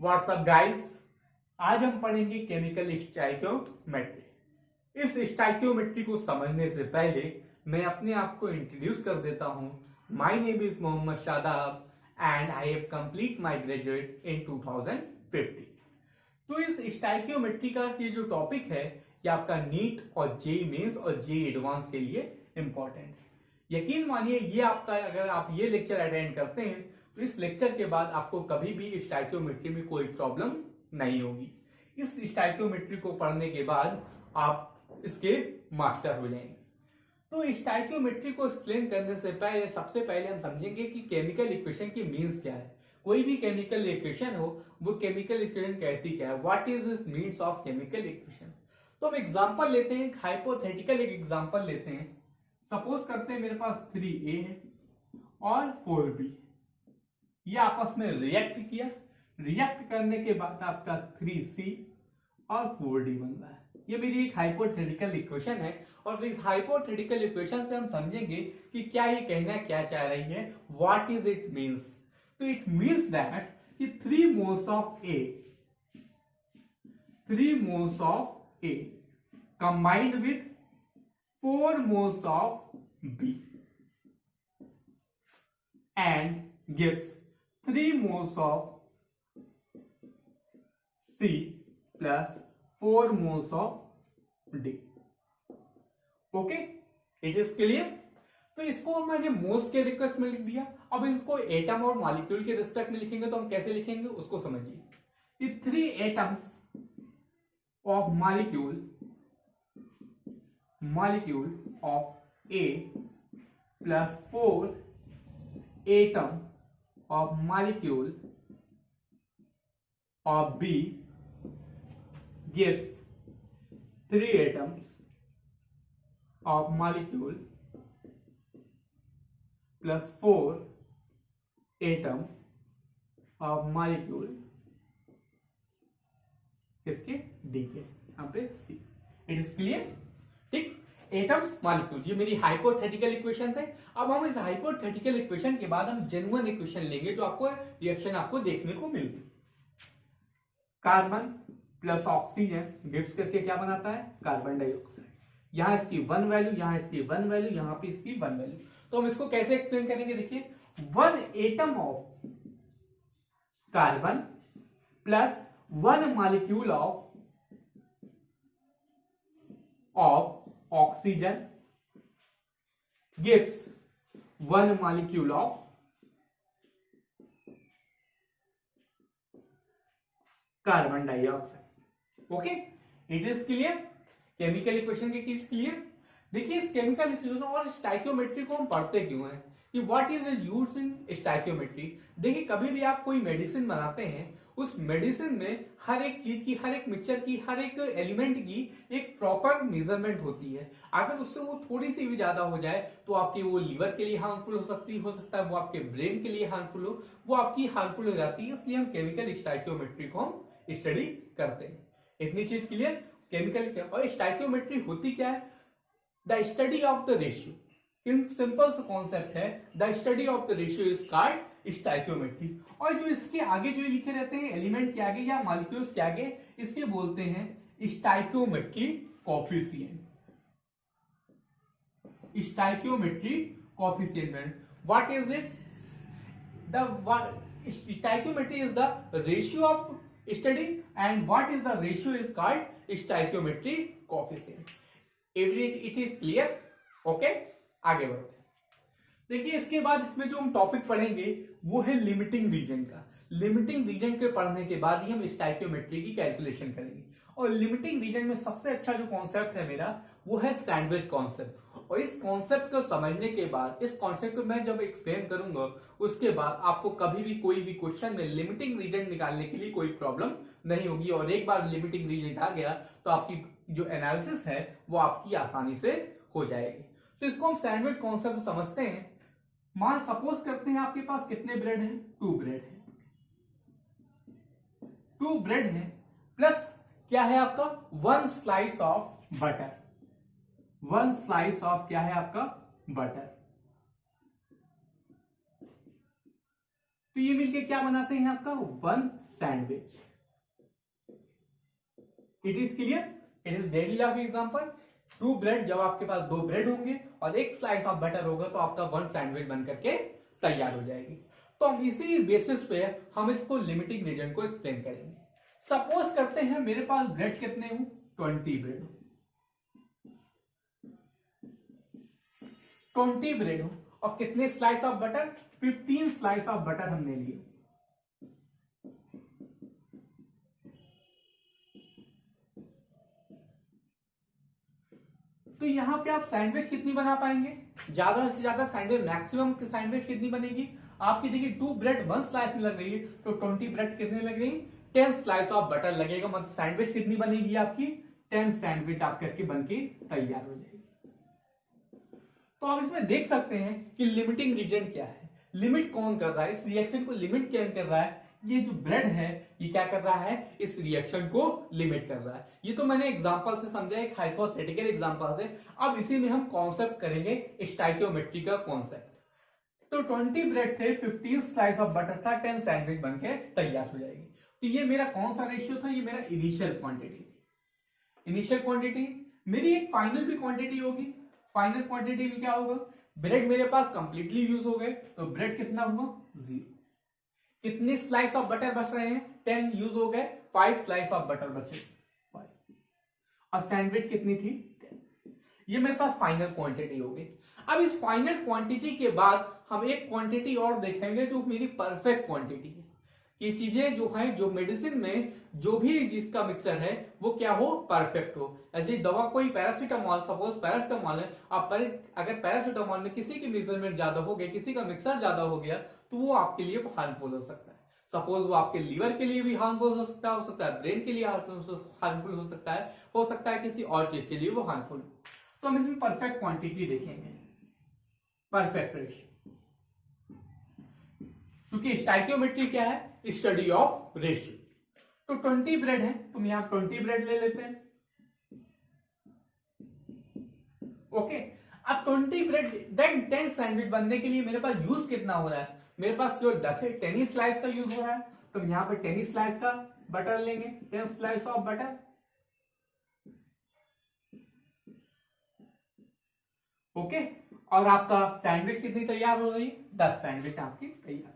WhatsApp guys, आज हम पढ़ेंगे केमिकल स्टाइकियोमेट्री। इस स्टाइकियोमेट्री को समझने से पहले मैं अपने आप को इंट्रोड्यूस कर देता हूं। My name is Mohammad Shadab and I have complete my graduate in 2050। तो इस स्टाइकियोमेट्री का ये जो टॉपिक है ये आपका नीट और जेईई मेंस और जेईई एडवांस के लिए इंपॉर्टेंट है। यकीन मानिए ये आपका, अगर आप ये लेक्चर अटेंड करते हैं तो इस लेक्चर के बाद आपको कभी भी स्टाइकियोमेट्री में कोई प्रॉब्लम नहीं होगी। इस स्टाइकियोमेट्री को पढ़ने के बाद आप इसके मास्टर हो जाएंगे। तो स्टाइकियोमेट्री को एक्सप्लेन करने से पहले सबसे पहले हम समझेंगे कि केमिकल इक्वेशन की मीन्स क्या है। कोई भी केमिकल इक्वेशन हो वो केमिकल इक्वेशन कहती क्या है, what is this means of chemical equation. तो हम एग्जांपल लेते हैं, हाइपोथेटिकल एक एग्जांपल लेते हैं। सपोज करते हैं मेरे पास 3A है और 4B, ये आपस में रिएक्ट किया। रिएक्ट करने के बाद आपका 3C और 4D बन रहा है। ये मेरी एक हाइपोथेटिकल इक्वेशन है और इस हाइपोथेटिकल इक्वेशन से हम समझेंगे कि क्या ये कहना क्या चाह रही है, व्हाट इज इट मीन्स। तो इट मीन्स दैट कि 3 moles of A combined with 4 moles of B and gives 3 moles of C plus 4 moles of D. Okay, it is clear. तो इसको मैंने मोल्स के रिक्वेस्ट में लिख दिया। अब इसको एटम और मॉलिक्यूल के रिस्पेक्ट में लिखेंगे तो हम कैसे लिखेंगे उसको समझिए कि 3 atoms of molecule of A plus 4 atom of molecule of B gives 3 atoms of molecule plus 4 atom of molecule इसके D के यहाँ पे C। It is clear. ठीक, एटम्स मॉलिक्यूल, ये मेरी हाइपोथेटिकल इक्वेशन थे। अब हम इस हाइपोथेटिकल इक्वेशन के बाद हम जेन्युइन इक्वेशन लेंगे जो आपको रिएक्शन आपको देखने को मिलती। कार्बन प्लस ऑक्सीजन गिव्स करके क्या बनाता है, कार्बन डाइऑक्साइड। यहां इसकी 1 वैल्यू, यहां इसकी 1 वैल्यू, यहां पे इसकी 1 वैल्यू। तो हम इसको कैसे एक्सप्लेन करेंगे, देखिए 1 atom of carbon plus 1 molecule of oxygen gives 1 molecule of carbon dioxide। Okay, it is clear. Chemical equation के किस क्लियर। देखिए इस केमिकल इक्वेशन और स्टाइकियोमेट्री को हम पढ़ते क्यों हैं कि what is used in stoichiometry. देखिए कभी भी आप कोई मेडिसिन बनाते हैं उस मेडिसिन में हर एक चीज की, हर एक मिक्सचर की, हर एक एलिमेंट की एक प्रॉपर मेजरमेंट होती है। अगर उससे वो थोड़ी सी भी ज्यादा हो जाए तो आपकी वो लीवर के लिए हार्मफुल हो सकता है, वो आपके ब्रेन के लिए हार्मफुल हो, वो आपकी हार्मफुल हो जाती है। इसलिए हम केमिकल स्टाइकियोमेट्री को हम स्टडी करते हैं। इतनी चीज क्लियर। केमिकल क्या और स्टाइकियोमेट्री होती क्या है, the study of the ratio. In simple सा कॉन्सेप्ट है, the study of the ratio is called stoichiometry. और जो इसके आगे जो लिखे रहते हैं एलिमेंट के आगे या मॉलिक्यूल्स के आगे, इसके बोलते हैं stoichiometry coefficient. Stoichiometry coefficient, what is it, the stoichiometry is the ratio of study and what is the ratio is called stoichiometry coefficient. It is clear. Okay, आगे बढ़ते हैं। देखिए इसके बाद इसमें जो हम टॉपिक पढ़ेंगे वो है लिमिटिंग रीजन का। लिमिटिंग रीजन के पढ़ने के बाद ही हम स्टाइकियोमेट्री की कैलकुलेशन करेंगे। और लिमिटिंग रीजन में सबसे अच्छा जो कॉन्सेप्ट है मेरा वो है सैंडविच कॉन्सेप्ट। और इस कॉन्सेप्ट को समझने के बाद, इस कॉन्सेप्ट को मैं जब एक्सप्लेन करूंगा उसके बाद आपको कभी भी कोई भी क्वेश्चन में लिमिटिंग रीजन निकालने के लिए कोई प्रॉब्लम नहीं होगी। और एक बार लिमिटिंग रीजन आ गया तो आपकी जो एनालिसिस है वो आपकी आसानी से हो जाएगी। तो इसको हम सैंडविच कॉन्सेप्ट समझते हैं। मान सपोज करते हैं आपके पास कितने ब्रेड हैं, 2 ब्रेड हैं। 2 ब्रेड हैं प्लस क्या है आपका 1 slice of butter. 1 slice of क्या है आपका बटर। तो ये मिलके क्या बनाते हैं आपका one sandwich. It is clear? It is daily life example. Two bread, जब आपके पास दो ब्रेड होंगे और एक स्लाइस ऑफ बटर होगा तो आपका वन सैंडविच बन करके तैयार हो जाएगी। तो हम इसी बेसिस पे हम इसको लिमिटिंग रीजन को एक्सप्लेन करेंगे। सपोज करते हैं मेरे पास ब्रेड कितने हो, 20 ब्रेड, 20 ब्रेड हो और कितने slice of butter, 15 slice of butter हमने लिए। तो यहां पे आप सैंडविच कितनी बना पाएंगे, ज्यादा से ज्यादा सैंडविच, मैक्सिमम सैंडविच कितनी बनेगी आपकी, देखिए 2 ब्रेड 1 स्लाइस में लग रही है तो 20 ब्रेड कितने लग रही, 10 स्लाइस ऑफ बटर लगेगा, मतलब सैंडविच कितनी बनेगी आपकी, 10 सैंडविच आप करके बनके तैयार हो जाएगी। तो आप इसमें देख सकते हैं कि लिमिटिंग रीजन क्या है, लिमिट कौन कर रहा है, इस रिएक्शन को लिमिट कौन कर रहा है, ये जो ब्रेड है ये क्या कर रहा है, इस रिएक्शन को लिमिट कर रहा है। ये तो मैंने एग्जांपल से समझा, एक हाइपोथेटिकल एग्जांपल से। अब इसी में हम कॉन्सेप्ट करेंगे स्टोइकियोमेट्री का कॉन्सेप्ट। तो 20 ब्रेड थे, 15 स्लाइस ऑफ बटर था, 10 सैंडविच बनके तैयार हो जाएगी। तो ये मेरा कौन सा रेशियो था, ये मेरा इनिशियल क्वांटिटी थी। इनिशियल क्वांटिटी मेरी एक फाइनल भी क्वांटिटी होगी, फाइनल क्वांटिटी में क्या होगा, ब्रेड मेरे पास कंप्लीटली यूज हो गए तो ब्रेड कितना हुआ 0। कितने स्लाइस ऑफ बटर बच रहे हैं, 10 यूज हो गए, 5 स्लाइस ऑफ बटर बचे 5, और सैंडविच कितनी थी 10। ये मेरे पास फाइनल क्वांटिटी हो गई। अब इस फाइनल क्वांटिटी के बाद हम एक क्वांटिटी और देखेंगे जो मेरी परफेक्ट क्वांटिटी है, कि चीजें जो है, जो मेडिसिन में जो भी जिसका मिक्सर है वो क्या हो, परफेक्ट हो। ऐसी दवा कोई पैरासीटामॉल, सपोज पैरासीटामॉल है, आप अगर पैरासीटामॉल में किसी की मेजरमेंट ज्यादा हो गया, किसी का मिक्सर ज्यादा हो गया तो वो आपके लिए हार्मफुल हो सकता है। सपोज वो आपके लीवर के लिए भी हार्मफुल हो सकता है ब्रेन के लिए हार्मफुल हो सकता है किसी और चीज के लिए वो हार्मफुल। तो हम इसमें परफेक्ट क्वांटिटी देखेंगे, परफेक्ट रेशियो, क्योंकि स्टोइकियोमेट्री क्या है, स्टडी ऑफ रेशियो। तो 20 ब्रेड है, तुम यहां 20 ब्रेड ले लेते हैं, ओके। अब 20 ब्रेड देन 10 सैंडविच बनने के लिए मेरे पास यूज कितना हो रहा है, मेरे पास केवल 10 ही स्लाइस का यूज हो रहा है, तो हम यहां पे 10 स्लाइस का बटर लेंगे, 10 स्लाइस ऑफ बटर, ओके। और आपका सैंडविच कितनी तैयार हो रही है, 10 सैंडविच आपकी तैयार।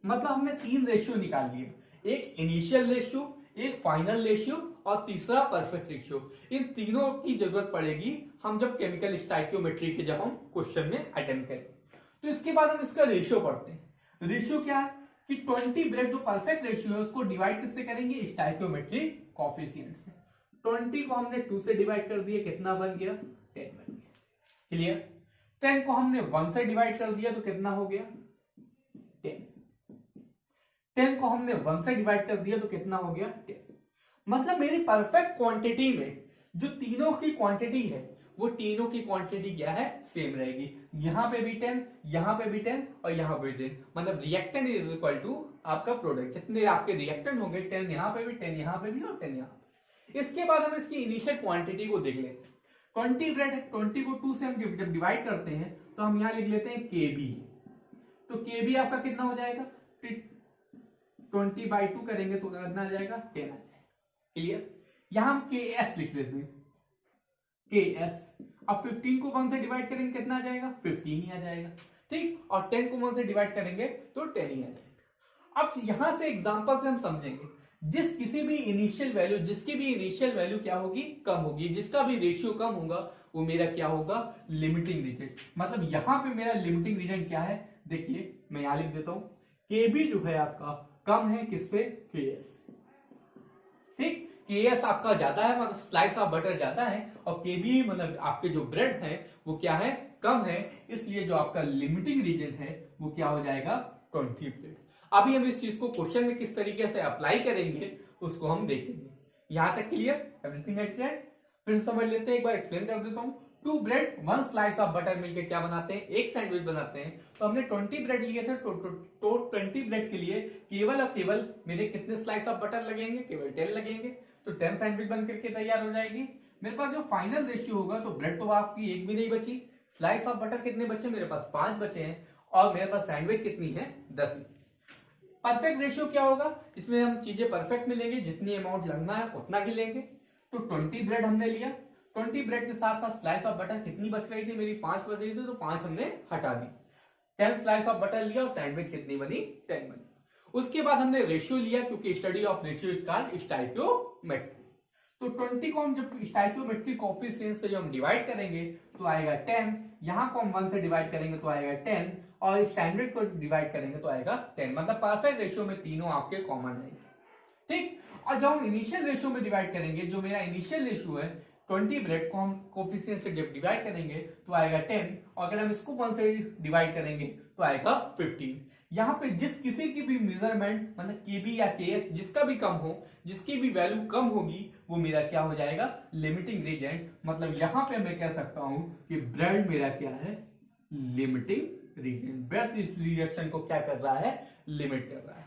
मतलब हमने 3 रेशियो निकाल लिए, एक इनिशियल रेशियो, एक फाइनल रेशियो और तीसरा परफेक्ट रेशियो। इन तीनों की जरूरत पड़ेगी हम जब केमिकल स्टोइकियोमेट्री के जब हम क्वेश्चन में अटेम्प्ट करें। तो इसके बाद हम इसका रेशियो पढ़ते हैं। रेशियो क्या है कि 20 ब्रेड जो परफेक्ट रेशियो है उसको डिवाइड किससे करेंगे, स्टोइकियोमेट्री कोएफिशिएंट से। 20 को हमने 2 से डिवाइड कर दिया, कितना बन गया 10 बन गया, क्लियर। 10 को हमने 1 से डिवाइड कर दिया तो कितना हो गया 10। 10 को हमने 1 से डिवाइड कर दिया तो कितना हो गया 10। मतलब मेरी परफेक्ट क्वांटिटी में जो तीनों की क्वांटिटी है वो तीनों की क्वांटिटी क्या है, सेम रहेगी। यहां पे भी 10, यहां पे भी 10 और यहां पे भी 10, मतलब रिएक्टेंट इज इक्वल टू आपका प्रोडक्ट। जितने आपके रिएक्टेंट होंगे 10 यहां पे भी, 10 यहां पे भी और 10 यहां पे। इसके बाद हम इसकी इनिशियल क्वांटिटी को देख लेते हैं। 20 ब्रेड है, 20 को 2 से हम जब डिवाइड करते हैं तो हम यहां लिख लेते हैं केबी। तो केबी आपका कितना हो जाएगा, 20/2 करेंगे तो कितना आ जाएगा 10 आ जाएगा, क्लियर। यहां हम के एस लिख लेते हैं, के एस। अब 15 को 1 से डिवाइड करेंगे कितना आ जाएगा 15 ही आ जाएगा, ठीक। और 10 को 1 से डिवाइड करेंगे तो 10 ही आ जाएगा। अब यहां से एग्जांपल से हम समझेंगे, जिसकी भी इनिशियल वैल्यू क्या होगी, कम होगी, जिसका भी रेशियो कम होगा वो मेरा क्या होगा, लिमिटिंग रीजन। मतलब यहां पे मेरा लिमिटिंग रीजन क्या है, देखिए मैं यहां लिख देता हूं, केबी जो है आपका कम है किससे, केएस, ठीक। केएस आपका ज्यादा है, मतलब स्लाइस ऑफ बटर ज्यादा है, और केबी मतलब आपके जो ब्रेड है वो क्या है, कम है, इसलिए जो आपका लिमिटिंग रीजन है वो क्या हो जाएगा 20 ब्रेड। अभी हम इस चीज को क्वेश्चन में किस तरीके से अप्लाई करेंगे उसको हम देखेंगे। यहां तक क्लियर, एवरीथिंग एट साइड। फिर समझ लेते हैं, एक बार एक्सप्लेन कर देता हूं। 2 ब्रेड 1 स्लाइस ऑफ बटर मिलकर क्या बनाते हैं, एक सैंडविच बनाते हैं। तो हमने 20 ब्रेड लिए थे, तो 20 ब्रेड के लिए केवल और केवल मेरे कितने स्लाइस ऑफ बटर लगेंगे, केवल 10 लगेंगे, तो 10 सैंडविच बन करके तैयार हो जाएगी। मेरे पास जो फाइनल रेशियो होगा तो ब्रेड तो आपकी एक भी नहीं बची, स्लाइस ऑफ बटर कितने बचे मेरे पास? 5 बचे हैं और मेरे पास सैंडविच कितनी है? 10। परफेक्ट रेशियो क्या होगा? इसमें हम चीजें परफेक्ट मिलेंगे, जितनी अमाउंट लगना है उतना ही लेंगे। तो 20 ब्रेड हमने लिया, 20 ब्रेड के साथ साथ स्लाइस ऑफ बटर कितनी बच रही थी मेरी? 5 बच रही थी, तो 5 हमने हटा दी। 10 स्लाइस ऑफ बटर लिया और सैंडविच कितनी बनी? 10 बनी। उसके बाद हमने रेशियो लिया, क्योंकि study of ratio is called stoichiometry. तो 20 को हम जब स्टाइकियोमेट्रिक कोएफिशिएंट से जब हम डिवाइड करेंगे तो आएगा 10, यहां को हम 1 से डिवाइड करेंगे तो आएगा 10, और स्टैंडर्ड को डिवाइड करेंगे तो आएगा 10। मतलब परफेक्ट रेशियो में तीनों आपके कॉमन आएंगे, ठीक। और जब हम इनिशियल रेशियो में डिवाइड करेंगे, जो मेरा इनिशियल रेशियो है 20 ब्रेड को हम कोएफिशिएंट से जब डिवाइड करेंगे तो आएगा 10, और अगर हम इसको 1 से डिवाइड करेंगे तो आएगा 15। यहाँ पे जिस किसी की भी मेजरमेंट मतलब केबी या केएस जिसका भी कम हो, जिसकी भी वैल्यू कम होगी, वो मेरा क्या हो जाएगा? Limiting reason. मतलब यहाँ पे मैं कह सकता हूं कि ब्रेड मेरा क्या है? Limiting reason. ब्रेड इस रिएक्शन को क्या कर रहा है? लिमिट कर रहा है।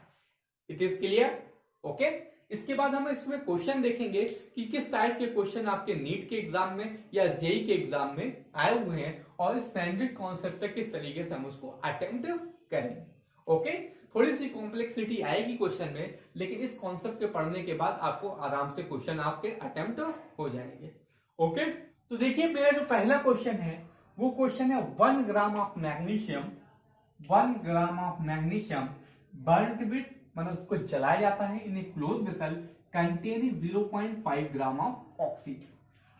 It is clear? ओके। इसके बाद हम इसमें क्वेश्चन देखेंगे कि किस टाइप के क्वेश्चन आपके नीट के एग्जाम में या जेई के एग्जाम में आए हुए हैं, और इस सैंडविच कॉन्सेप्ट से किस तरीके से हम उसको अटेम्प्ट करेंगे। ओके। थोड़ी सी कॉम्प्लेक्सिटी आएगी क्वेश्चन में, लेकिन इस कॉन्सेप्ट के पढ़ने के बाद आपको आराम से क्वेश्चन आपके अटेम्प्ट हो जाएंगे। ओके। तो देखिए मेरा जो पहला क्वेश्चन है वो क्वेश्चन है 1 gram of magnesium, 1 gram of magnesium burnt with, मतलब उसको जलाया जाता है in a close vessel containing 0.5 gram of oxygen.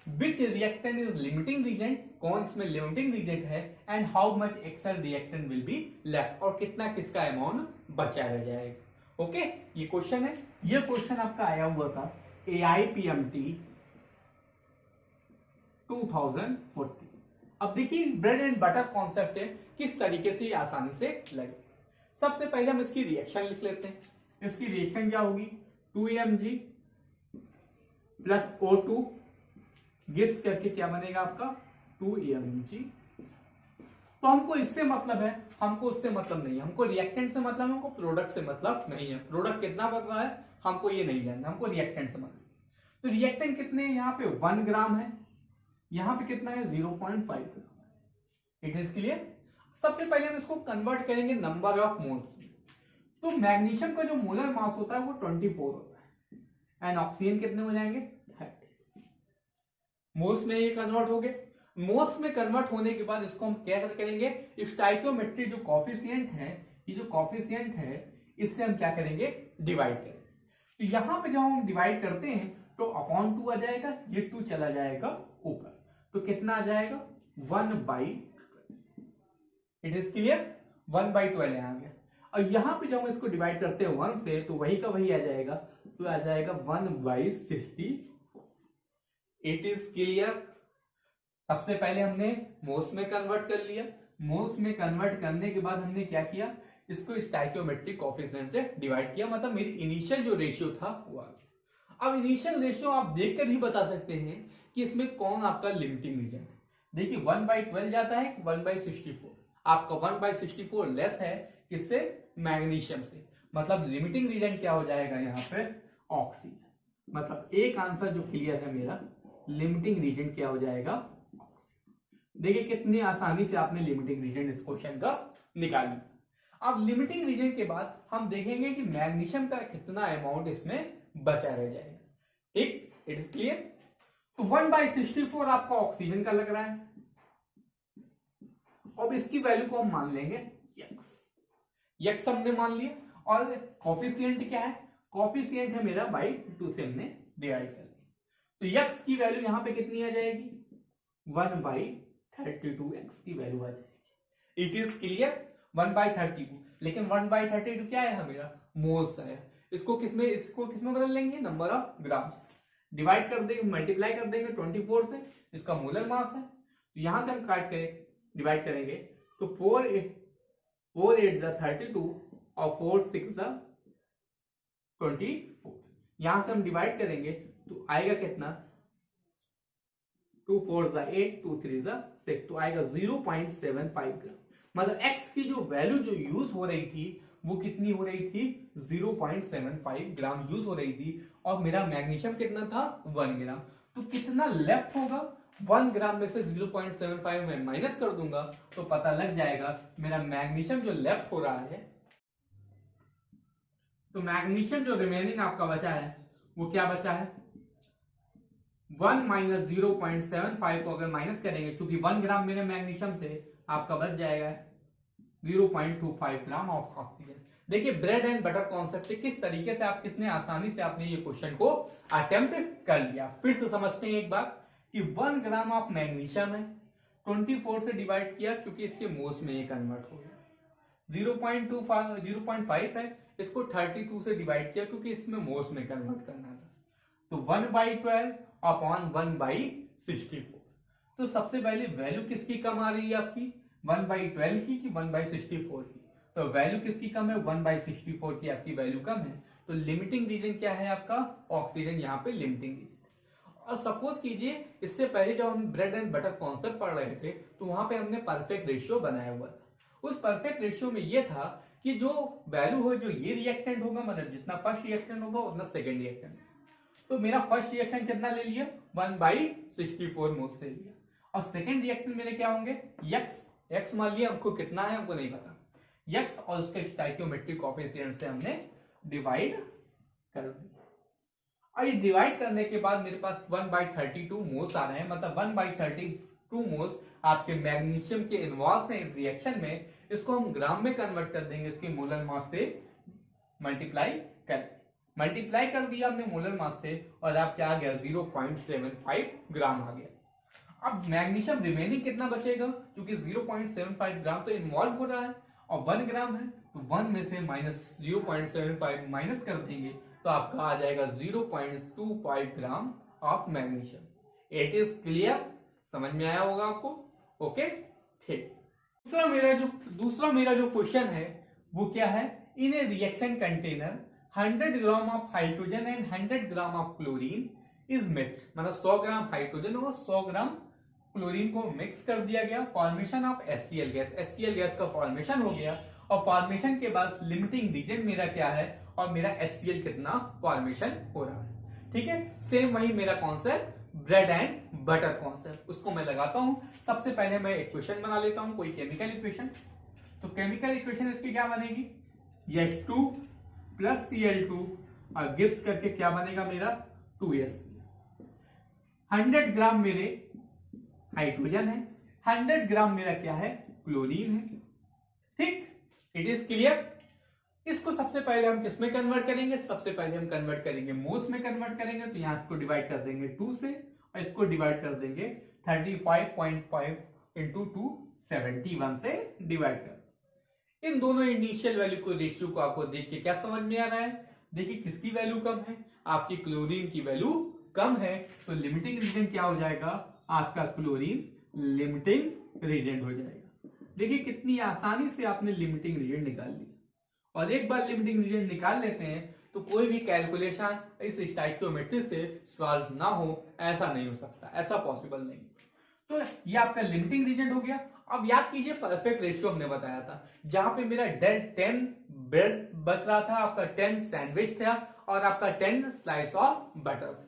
Which reactant is limiting reagent? कौन इसमें लिमिटिंग रिएजेंट है? And how much excess reactant will be left, और कितना किसका अमाउंट बचा रह जाएगा। ओके, ये क्वेश्चन है। ये क्वेश्चन आपका आया हुआ था AIPMT 2014। अब देखिए ब्रेड एंड बटर कॉन्सेप्ट है, किस तरीके से आसानी से लगे। सबसे पहले हम इसकी रिएक्शन लिख लेते हैं। इसकी रिएक्शन क्या होगी? 2mg प्लस O2 गिफ्ट करके क्या बनेगा आपका? 2mg। तो हमको इससे मतलब है, हमको उससे मतलब नहीं है, हमको रिएक्टेंट से मतलब है, हमको प्रोडक्ट से मतलब नहीं है। प्रोडक्ट कितना बन रहा है हमको ये नहीं जानना, हमको रिएक्टेंट से मतलब। तो रिएक्टेंट कितने हैं? यहाँ पे 1 ग्राम है, यहाँ पे कितना है? 0.5 ग्राम। It is clear? सबसे पहले हम इसको कन्वर्ट करेंगे नंबर ऑफ मोल्स। तो मैग्नीशियम का जो मोलर मास होता है वो 24 होता है, एंड ऑक्सीजन कितने हो जाएंगे? 30। मोल्स में ये कन्वर्ट हो गए। मोल्स में कन्वर्ट होने के बाद इसको हम क्या करेंगे? स्टाइकियोमेट्री जो कॉफिशिएंट है, ये जो कॉफिशिएंट है इससे हम क्या करेंगे? डिवाइड करेंगे। तो यहां पे जब हम डिवाइड करते हैं तो अपॉन 2 आ जाएगा, ये 2 चला जाएगा ऊपर, तो कितना आ जाएगा? 1/12। It is clear? 1/12 आ गया। और यहां पे जब हम इसको डिवाइड करते हैं 1 से, तो वही का वही आ जाएगा, तो आ जाएगा 1/64। It is clear? सबसे पहले हमने मोल्स में कन्वर्ट कर लिया। मोल्स में कन्वर्ट करने के बाद हमने क्या किया? इसको स्टाइकियोमेट्रिक कोएफिशिएंट से डिवाइड किया, मतलब मेरी इनिशियल जो रेशियो था वो आ गया। अब इनिशियल रेशियो आप देखकर ही बता सकते हैं कि इसमें कौन आपका लिमिटिंग रीजन है। देखिए 1/12 जाता है कि 1/64? आपका 1/64 लेस है, किससे? मैग्नीशियम से। मतलब लिमिटिंग रीजन क्या हो जाएगा यहाँ पे? ऑक्सीजन। मतलब एक आंसर जो क्लियर है मेरा, लिमिटिंग रीजन क्या हो जाएगा? ऑक्सीजन। देखिए कितनी आसानी से आपने लिमिटिंग रीजन इस क्वेश्चन का निकाल लिया। अब लिमिटिंग रीजन के बाद हम देखेंगे कि मैग्नीशियम का कितना अमाउंट इसमें बचा रह जाएगा। ठीक, इट इज क्लियर? तो 1/64 आपका ऑक्सीजन का लग रहा है। अब इसकी वैल्यू को हम मान लेंगे x हमने मान लिया, और कोफिशिएंट क्या है? कोफिशिएंट है मेरा बाई 2 से हमने डिवाइड कर लिया। तो x की वैल्यू यहां पे कितनी आ जाएगी? 1/32 x की वैल्यू आ जाएगी। It is clear? 1/32। लेकिन 1/32 क्या है मेरा? मोल्स है। इसको किसमें बदल लेंगे? Number of grams. डिवाइड कर देंगे, मल्टीप्लाई कर देंगे 24 से, इसका मोलर मास है। तो यहां से हम काट करें, डिवाइड करेंगे, तो 4 8 32 और 4 6 24। यहां से हम डिवाइड करेंगे तो आएगा कितना? 2 4 8 2 3 6, तो आएगा 0.75 ग्राम। मतलब x की जो वैल्यू जो यूज हो रही थी वो कितनी हो रही थी? 0.75 ग्राम यूज हो रही थी, और मेरा मैग्नीशियम कितना था? 1 ग्राम। तो कितना लेफ्ट होगा? 1 ग्राम में से 0.75 में माइनस कर दूंगा तो पता लग जाएगा मेरा मैग्नीशियम जो लेफ्ट हो रहा है, तो मैग्नीशियम जो रिमेनिंग आपका बचा है वो क्या बचा है, 1 माइनस 0.75 को अगर माइनस करेंगे, क्योंकि 1 ग्राम मेरे मैग्नीशियम थे, आपका बच जाएगा 0.25 ग्राम ऑफ ऑक्सीजन। देखिए ब्रेड एंड बटर कॉन्सेप्ट से किस तरीके से आप कितने आसानी से आपने ये क्वेश्चन को अटेम्प्ट कर लिया। फिर से समझते हैं एक बार कि 1 ग्राम ऑफ मैग्नीशियम है, 24 से डिवाइड किया क्योंकि इसके मोल्स में ये कन्वर्ट हो गया, 0.5 है, इसको 32 से डिवाइड किया क्योंकि इसमें मोल्स में कन्वर्ट करना था, तो 1/12 अपॉन 1/64। तो सबसे पहले वैल्यू किसकी कम आ रही है आपकी, 1/12 की कि 1/64 की, तो वैल्यू किसकी कम है, 1/64 की आपकी वैल्यू कम है, तो लिमिटिंग रीजन क्या है आपका, ऑक्सीजन, यहाँ पे लिमिटिंग रीजन। और सपोज कीजिए इससे पहले जब हम ब्रेड एंड बटर कॉन्सेप्ट पढ़ रहे थे तो वहां पे हमने परफेक्ट रेशियो बनाया हुआ था। उस परफेक्ट रेशियो में ये था कि जो वैल्यू हो, जो ये रिएक्टेंट होगा, मतलब जितना फर्स्ट रिएक्टेंट होगा उतना सेकेंड रिएक्टेंट, तो मेरा फर्स्ट रिएक्शन कितना ले लिया, 1/64 मोल्स ले लिया, और सेकेंड रिएक्टेंट मेरे क्या होंगे, एक्स मान लिया, हमको कितना है हमको नहीं पता, एक्स, और उसके स्टोइकियोमेट्रिक कोएफिशिएंट से हमने डिवाइड कर दिया। और ये डिवाइड करने के बाद मेरे पास 1/32 मोल्स आ रहे हैं, मतलब 1/32 मोल्स आपके मैग्नीशियम के इन्वॉल्व हैं इस रिएक्शन में। इसको हम ग्राम में कन्वर्ट कर देंगे, इसके मोलर मास से मल्टीप्लाई कर दिया हमने मोलर मास से, और आप क्या आ गया, 0.75 ग्राम आ गया। अब मैग्नीशियम रिमेनिंग कितना बचेगा, क्योंकि 0.75 ग्राम तो इन्वॉल्व हो रहा है और 1 ग्राम है, तो 1 में से माइनस 0.75 माइनस कर देंगे तो आपका आ जाएगा 0.25 ग्राम of magnesium. It is clear, समझ में आया होगा आपको, ओके ठीक। दूसरा मेरा जो क्वेश्चन है वो क्या है, in a reaction container 100 gram of hydrogen and 100 gram of chlorine is mix, मतलब 100 ग्राम हाइड्रोजन और 100 ग्राम क्लोरीन को मिक्स कर दिया गया, formation of HCl gas, HCl gas का फॉर्मेशन हो गया, और फॉर्मेशन के बाद लिमिटिंग रीजन मेरा क्या है, और मेरा HCl कितना फॉर्मेशन हो रहा है, ठीक है। सेम वही मेरा concept bread and butter concept, उसको मैं लगाता हूं। सबसे पहले मैं इक्वेशन बना लेता हूं, कोई केमिकल इक्वेशन। तो केमिकल इक्वेशन इसकी क्या बनेगी, H2 प्लस Cl2 और गिव्स करके क्या बनेगा मेरा 2HCl। 100 ग्राम मेरे हाइड्रोजन है, 100 ग्राम मेरा क्या है, क्लोरीन है, ठीक। It is clear. इसको सबसे पहले हम किस में कन्वर्ट करेंगे, सबसे पहले हम कन्वर्ट करेंगे मोल्स में कन्वर्ट करेंगे, तो यहां इसको डिवाइड कर देंगे 2 से, और इसको डिवाइड कर देंगे 35.5 इंटू 2 71 से डिवाइड कर। इन दोनों इनिशियल वैल्यू को, रेशियो को आपको देख के क्या समझ में आ रहा है, देखिए किसकी वैल्यू कम है, आपकी क्लोरीन की वैल्यू कम है, तो लिमिटिंग रीजन क्या हो जाएगा, आपका क्लोरीन लिमिटिंग रीजन हो जाएगा। देखिए कितनी आसानी से आपने लिमिटिंग रीजन निकाल ली, और एक बार लिमिटिंग रीजन निकाल लेते हैं तो कोई भी कैलकुलेशन इस स्टोइकियोमेट्री से सॉल्व ना हो, ऐसा नहीं हो सकता, ऐसा पॉसिबल नहीं। तो ये आपका लिमिटिंग रीजन हो गया। अब याद कीजिए परफेक्ट रेशियो हमने बताया था, जहां पे मेरा 10 ब्रेड बच रहा था, आपका 10 सैंडविच था, और आपका 10 स्लाइस ऑफ बटर था।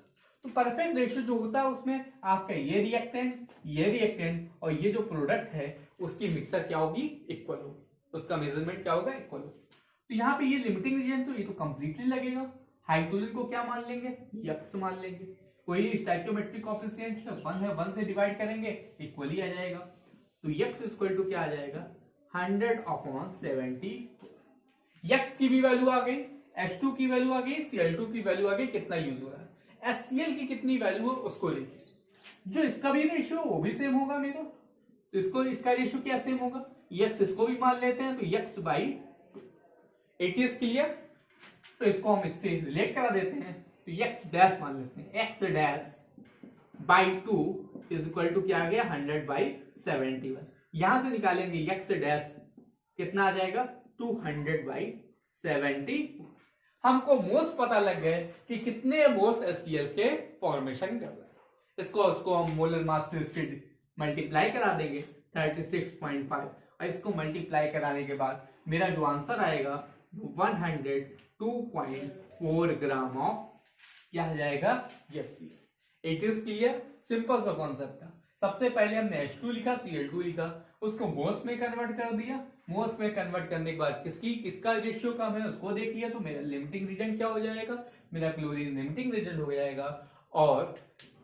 तो परफेक्ट रेशियो जो होता है उसमें आपका ये रिएक्टेंट और ये जो प्रोडक्ट है उसकी मिक्सर क्या होगी, इक्वल होगी, उसका मेजरमेंट क्या होगा, इक्वल होगा। तो यहाँ पे ये लिमिटिंग रीजन, तो ये तो कंप्लीटली लगेगा। हाइड्रोजन को क्या मान लेंगे, यक्स मान लेंगे, कोई स्टोइकियोमेट्रिक कोएफिशिएंट है 1 है, 1 से डिवाइड करेंगे इक्वली आ जाएगा, तो यक्स इक्वल टू क्या आ जाएगा, 100/70। यक्स की भी वैल्यू आ गई, H2 की वैल्यू आ गई, Cl2 की वैल्यू आ गई, कितना यूज हो रहा है, HCl की कितनी वैल्यू है उसको देखिए, जो इसका भी रेशियो वो भी सेम होगा मेरा, तो इसको इसका रेशियो क्या सेम होगा, यक्स इसको भी मान लेते हैं, तो यक्स बाई 80 इज क्लियर। तो इसको हम इससे रिलेट करा देते हैं, तो एक्स डैश मान लेते हैं, X dash by 2 is equal to क्या आ गया, 100/71। यहां से निकालेंगे एक्स डैश कितना आ जाएगा, 200/70। हमको मोल्स पता लग गए कि कितने मोल्स HCl के फॉर्मेशन कर रहे हैं। इसको हम मोलर मास से मल्टीप्लाई करा देंगे 36.5, और इसको मल्टीप्लाई कराने के बाद मेरा जो आंसर आएगा 102.4 ग्राम ऑफ क्या हो जाएगा, HCl। It is clear, simple सा कॉन्सेप्ट था। सबसे पहले हमने H2 लिखा, Cl2 लिखा, उसको मोल्स में कन्वर्ट कर दिया। मोल्स में कन्वर्ट करने के बाद किसका रेशियो कम है उसको देख लिया, तो मेरा लिमिटिंग रीजन क्या हो जाएगा, मेरा क्लोरीन लिमिटिंग रीजन हो जाएगा। और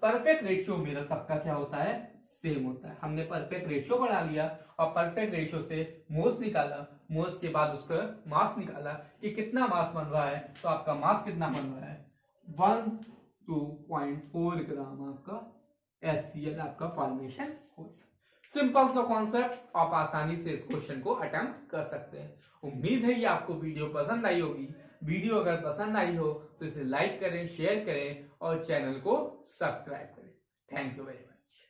परफेक्ट रेशियो मेरा सबका क्या होता है, सेम होता है। हमने परफेक्ट रेशियो बढ़ा लिया और परफेक्ट रेशियो से मोल्स निकाला, मोल्स के बाद उसका मास निकाला कि कितना मास बन रहा है, तो आपका मास कितना बन रहा है 12.4 ग्राम आपका HCl आपका फॉर्मेशन हो। सिंपल सा कॉन्सेप्ट, आप आसानी से इस क्वेश्चन को अटेम्प्ट कर सकते हैं। उम्मीद है कि आपको वीडियो पसंद आई होगी। वीडियो अगर पसंद आई हो तो इसे लाइक करें, शेयर करें और चैनल को सब्सक्राइब करें। Thank you very much.